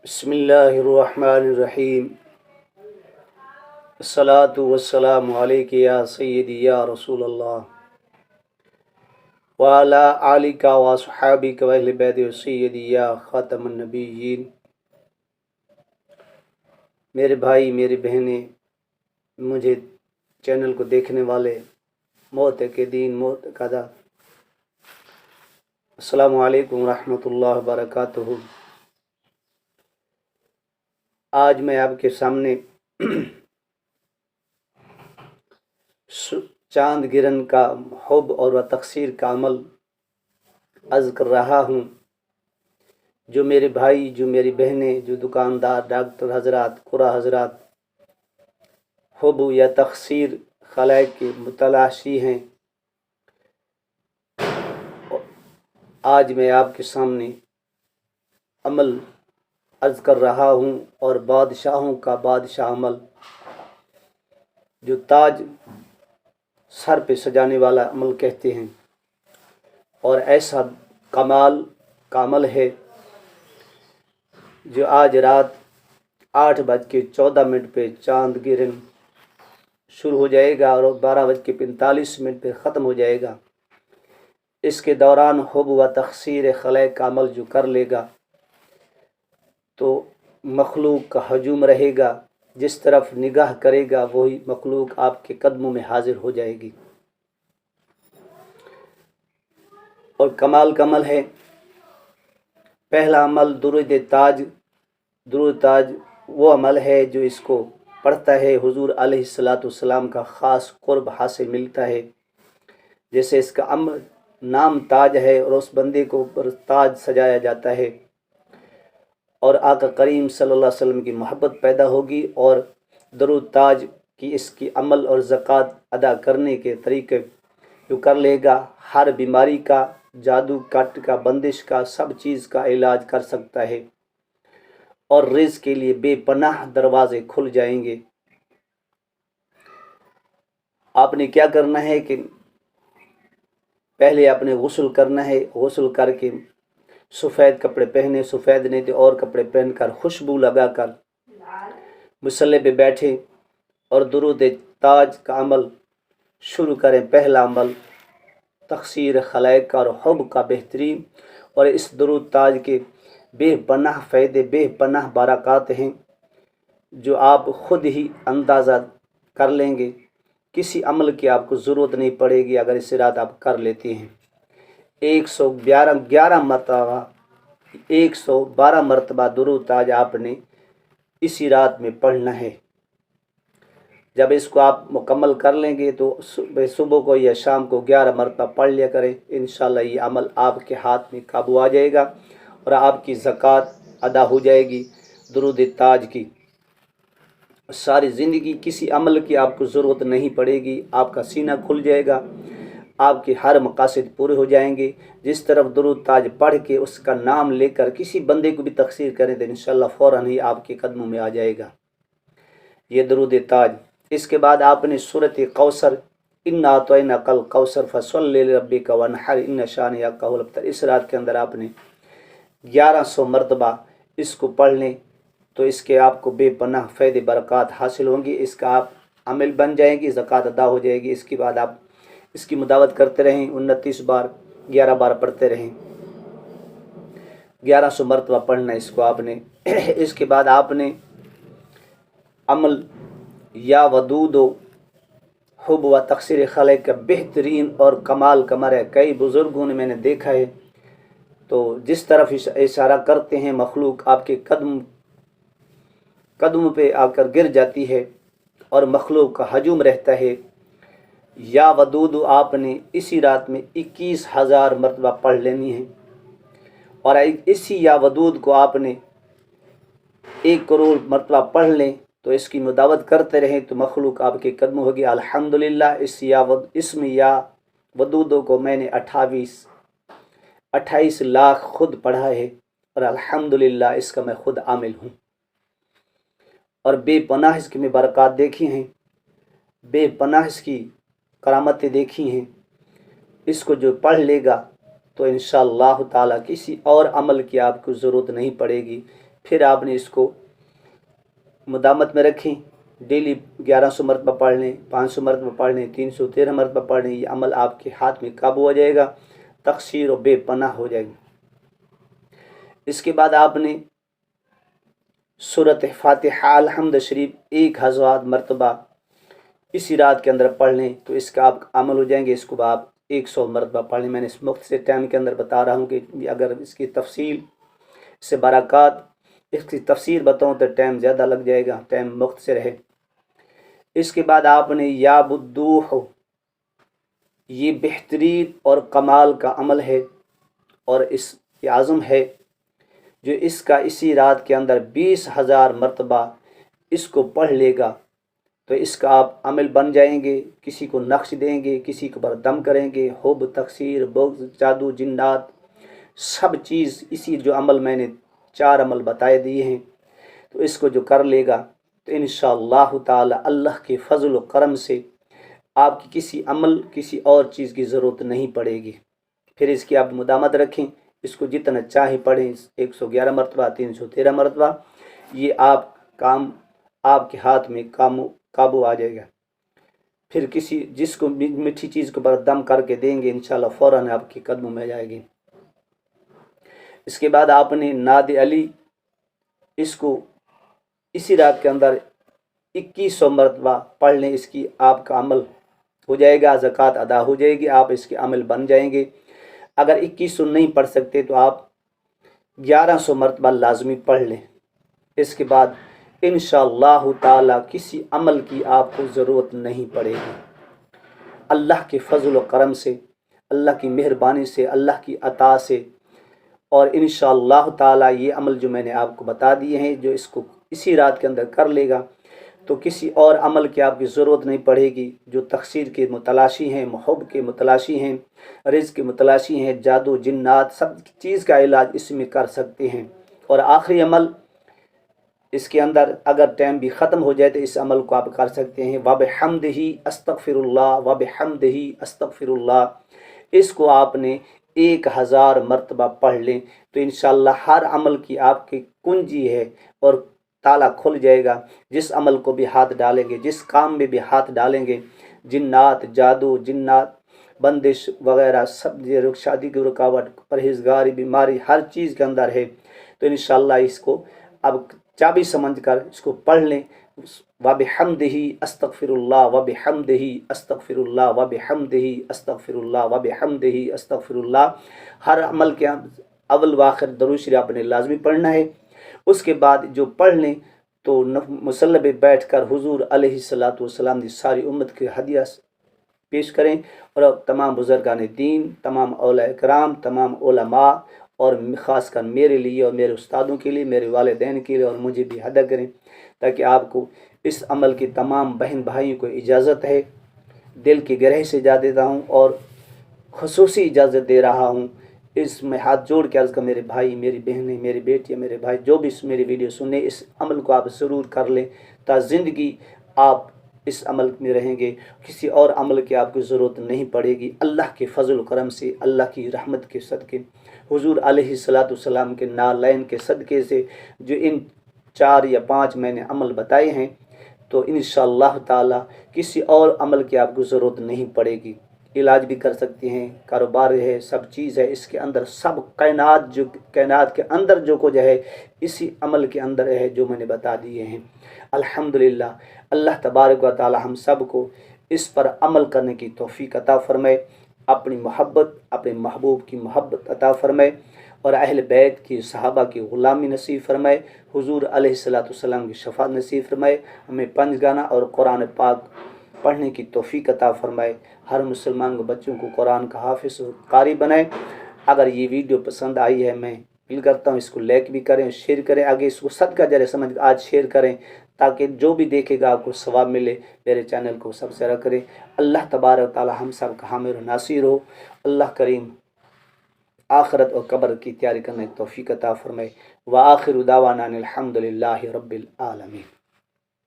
بسم اللہ الرحمن الرحیم الصلاۃ والسلام علیک یا سیدی یا رسول اللہ وعلی آلک واصحابک واہل بیت سیدی یا خاتم النبیین۔ میرے بھائی میری بہنیں، مجھے چینل کو دیکھنے والے معتقدین معتقدہ، السلام علیکم ورحمۃ اللہ وبرکاتہ۔ آج میں آپ کے سامنے چاند گرہن کا حب اور تقصیر کا عمل عرض کر رہا ہوں۔ جو میرے بھائی، جو میری بہنیں، جو دکاندار، ڈاکٹر حضرات، قرا حضرات حب یا تقصیر خلائق کے متلاشی ہیں، آج میں آپ کے سامنے عمل عرض کر رہا ہوں، اور بادشاہوں کا بادشاہ عمل، جو تاج سر پہ سجانے والا عمل کہتے ہیں، اور ایسا کمال کا عمل ہے جو آج رات 8:14 پہ چاند گرہن شروع ہو جائے گا اور 12:45 پہ ختم ہو جائے گا۔ اس کے دوران حب و تقصیر خلائق کا عمل جو کر لے گا تو مخلوق کا ہجوم رہے گا، جس طرف نگاہ کرے گا وہی مخلوق آپ کے قدموں میں حاضر ہو جائے گی۔ اور کمال کا عمل ہے۔ پہلا عمل درود تاج۔ درود تاج وہ عمل ہے جو اس کو پڑھتا ہے حضور علیہ السلام کا خاص قرب حاصل ملتا ہے۔ جیسے اس کا نام تاج ہے اور اس بندے کو اوپر تاج سجایا جاتا ہے، اور آقا کریم صلی اللہ علیہ وسلم کی محبت پیدا ہوگی، اور درود تاج کی اس کی عمل اور زکوٰۃ ادا کرنے کے طریقے جو کر لے گا، ہر بیماری کا، جادو کٹ کا، بندش کا، سب چیز کا علاج کر سکتا ہے، اور رزق کے لیے بے پناہ دروازے کھل جائیں گے۔ آپ نے کیا کرنا ہے کہ پہلے آپ نے غسل کرنا ہے، غسل کر کے سفید کپڑے پہنے، سفید نہیں تو اور کپڑے پہن کر خوشبو لگا کر مصلی پہ بیٹھے اور درود تاج کا عمل شروع کریں۔ پہلا عمل تقصیر خلائق کا اور حب کا بہترین، اور اس درود تاج کے بے پناہ فائدے، بے پناہ برکات ہیں جو آپ خود ہی اندازہ کر لیں گے۔ کسی عمل کی آپ کو ضرورت نہیں پڑے گی اگر اس رات آپ کر لیتے ہیں۔ 112 مرتبہ درود تاج آپ نے اسی رات میں پڑھنا ہے۔ جب اس کو آپ مکمل کر لیں گے تو صبح کو یا شام کو 11 مرتبہ پڑھ لیا کریں، انشاءاللہ یہ عمل آپ کے ہاتھ میں قابو آ جائے گا اور آپ کی زکوٰۃ ادا ہو جائے گی۔ درود تاج کی ساری زندگی کسی عمل کی آپ کو ضرورت نہیں پڑے گی، آپ کا سینہ کھل جائے گا، آپ کے ہر مقاصد پورے ہو جائیں گے۔ جس طرف درود تاج پڑھ کے اس کا نام لے کر کسی بندے کو بھی تقصیر کریں تو انشاءاللہ فوراً ہی آپ کے قدموں میں آ جائے گا یہ درود تاج۔ اس کے بعد آپ نے سورۃ کوثر، انا اعطیناک الکوثر فصلی لربک وانحر ان شانئک هو الابتر، اس رات کے اندر آپ نے 1100 مرتبہ اس کو پڑھ لیں تو اس کے آپ کو بے پناہ فائدے برکات حاصل ہوں گی، اس کا آپ عمل بن جائیں گی، زکوٰۃ ادا ہو جائے گی۔ اس کے بعد آپ اس کی مداوت کرتے رہیں، 29 بار 11 بار پڑھتے رہیں، 1100 مرتبہ پڑھنا اس کو آپ نے۔ اس کے بعد آپ نے عمل یا ودود و حب و تقصیر خلائق کا بہترین اور کمال کمر ہے۔ کئی بزرگوں نے میں نے دیکھا ہے تو جس طرف اشارہ کرتے ہیں مخلوق آپ کے قدم پہ آ کر گر جاتی ہے اور مخلوق کا ہجوم رہتا ہے۔ یا ودود آپ نے اسی رات میں 21,000 مرتبہ پڑھ لینی ہے، اور اسی یا ودود کو آپ نے 1 کروڑ مرتبہ پڑھ لیں تو اس کی مداوت کرتے رہیں تو مخلوق آپ کے قدم ہوگی۔ الحمدللہ اسم یا ودود کو میں نے 28 لاکھ خود پڑھا ہے، اور الحمدللہ اس کا میں خود عامل ہوں، اور بے پناہ اس کی میں برکات دیکھی ہیں، بے پناہ اس کی کرامتیں دیکھی ہیں۔ اس کو جو پڑھ لے گا تو انشاءاللہ تعالی کسی اور عمل کی آپ کو ضرورت نہیں پڑے گی، پھر آپ نے اس کو مدامت میں رکھیں، ڈیلی 1100 مرتبہ پڑھ لیں، 500 مرتبہ پڑھ لیں، 313 مرتبہ پڑھ لیں، یہ عمل آپ کے ہاتھ میں قابو ہو جائے گا، تقصیر و بے پناہ ہو جائے گی۔ اس کے بعد آپ نے سورۃ فاتحہ الحمد شریف 1000 مرتبہ اسی رات کے اندر پڑھ لیں تو اس کا آپ عمل ہو جائیں گے۔ اس کو آپ 100 مرتبہ پڑھ لیں۔ میں نے اس مختصر ٹائم کے اندر بتا رہا ہوں کہ اگر اس کی تفصیل سے برکات اس کی تفسیر بتاؤں تو ٹائم زیادہ لگ جائے گا، ٹائم مختصر ہے۔ اس کے بعد آپ نے یا بدوح، یہ بہترین اور کمال کا عمل ہے اور اس کی عزم ہے، جو اس کا اسی رات کے اندر 20,000 مرتبہ اس کو پڑھ لے گا تو اس کا آپ عمل بن جائیں گے۔ کسی کو نقش دیں گے، کسی کو بردم کریں گے، حب، تقصیر، بغض، جادو، جنات، سب چیز اسی جو عمل میں نے 4 عمل بتائے دیے ہیں، تو اس کو جو کر لے گا تو انشاءاللہ تعالی اللہ کے فضل و کرم سے آپ کی کسی عمل کسی اور چیز کی ضرورت نہیں پڑے گی۔ پھر اس کی آپ مدامت رکھیں، اس کو جتنا چاہے پڑھیں، 111 مرتبہ، 313 مرتبہ، یہ کام آپ کے ہاتھ میں قابو آ جائے گا۔ پھر جس کو میٹھی چیز کو بردم کر کے دیں گے انشاءاللہ فوراً آپ کے قدموں میں جائے گی۔ اس کے بعد آپ نے ناد علی، اس کو اسی رات کے اندر 2100 مرتبہ پڑھ لیں، اس کی آپ کا عمل ہو جائے گا، زکوٰۃ ادا ہو جائے گی، آپ اس کے عمل بن جائیں گے۔ اگر 2100 نہیں پڑھ سکتے تو آپ 1100 مرتبہ لازمی پڑھ لیں۔ اس کے بعد انشاءاللہ تعالی کسی عمل کی آپ کو ضرورت نہیں پڑے گی۔ اللہ کے فضل و کرم سے، اللہ کی مہربانی سے، اللہ کی عطا سے، اور انشاءاللہ تعالی یہ عمل جو میں نے آپ کو بتا دیے ہیں، جو اس کو اسی رات کے اندر کر لے گا تو کسی اور عمل کی آپ کی ضرورت نہیں پڑے گی۔ جو تقصیر کے متلاشی ہیں، محب کے متلاشی ہیں، رزق کے متلاشی ہیں، جادو، جنات، سب چیز کا علاج اس میں کر سکتے ہیں۔ اور آخری عمل اس کے اندر اگر ٹائم بھی ختم ہو جائے تو اس عمل کو آپ کر سکتے ہیں، وَبِحَمْدِهِ استغفر اللہ، وَبِحَمْدِهِ استغفر اللہ۔ اس کو آپ نے 1000 مرتبہ پڑھ لیں تو انشاءاللہ ہر عمل کی آپ کی کنجی ہے اور تالا کھل جائے گا۔ جس عمل کو بھی ہاتھ ڈالیں گے، جس کام میں بھی ہاتھ ڈالیں گے، جنات، جادو، جنات، بندش وغیرہ سب، شادی کی رکاوٹ، پرہیزگاری، بیماری، ہر چیز کے اندر ہے تو انشاءاللہ اس کو اب چابی سمجھ کر اس کو پڑھ لیں، وَبِحَمْدِهِ استغفر اللہ، وَبِحَمْدِهِ استغفر اللہ، وَبِحَمْدِهِ استغفر اللہ، وَبِحَمْدِهِ استغفر اللہ۔ ہر عمل کے اول و آخر درود شریف آپ نے لازمی پڑھنا ہے۔ اس کے بعد جو پڑھ لیں تو مصلی پہ بیٹھ کر حضور علیہ السلام کی ساری امت کے ہدیہ پیش کریں، اور تمام بزرگان دین، تمام اولیاء کرام، تمام علماء، اور خاص کر میرے لیے اور میرے استادوں کے لیے، میرے والدین کے لیے، اور مجھے بھی ہدیہ کریں، تاکہ آپ کو اس عمل کی تمام بہن بھائیوں کو اجازت ہے، دل کی گہرائی سے اجازت دیتا ہوں اور خصوصی اجازت دے رہا ہوں۔ اس میں ہاتھ جوڑ کے عرض کر، میرے بھائی، میری بہنیں، میری بیٹیاں، میرے بھائی، جو بھی میری ویڈیو سنیں، اس عمل کو آپ ضرور کر لیں تا زندگی آپ اس عمل میں رہیں گے، کسی اور عمل کی آپ کو ضرورت نہیں پڑے گی۔ اللہ کے فضل و کرم سے، اللہ کی رحمت کے صدقے، حضور علیہ السلام کے نالین کے صدقے سے جو ان 4 یا 5 میں نے عمل بتائے ہیں، تو انشاءاللہ تعالی کسی اور عمل کی آپ کو ضرورت نہیں پڑے گی۔ علاج بھی کر سکتے ہیں، کاروبار ہے، سب چیز ہے اس کے اندر، سب کائنات کے اندر جو کچھ ہے اسی عمل کے اندر ہے جو میں نے بتا دیے ہیں۔ الحمدللہ، اللہ تبارک و تعالی ہم سب کو اس پر عمل کرنے کی توفیق عطا فرمائے، اپنی محبت، اپنے محبوب کی محبت عطا فرمائے، اور اہل بیت کی، صحابہ کی غلامی نصیب فرمائے، حضور علیہ السلام کی شفاعت نصیب فرمائے، ہمیں 5 گانا اور قرآن پاک پڑھنے کی توفیق عطا فرمائے، ہر مسلمان کو، بچوں کو قرآن کا حافظ و قاری بنائے۔ اگر یہ ویڈیو پسند آئی ہے، میں اپیل کرتا ہوں اس کو لائک بھی کریں، شیئر کریں، آگے اس کو صدقہ جاریہ سمجھ کر آج شیئر کریں تاکہ جو بھی دیکھے گا آپ کو ثواب ملے۔ میرے چینل کو سبسکرائب کریں۔ اللہ تبارک و تعالی ہم سب کا حامی و ناصر ہو۔ اللہ کریم آخرت اور قبر کی تیاری کرنے کی توفیق عطا فرمائے۔ وآخر دعوانا الحمدللہ رب العالمین۔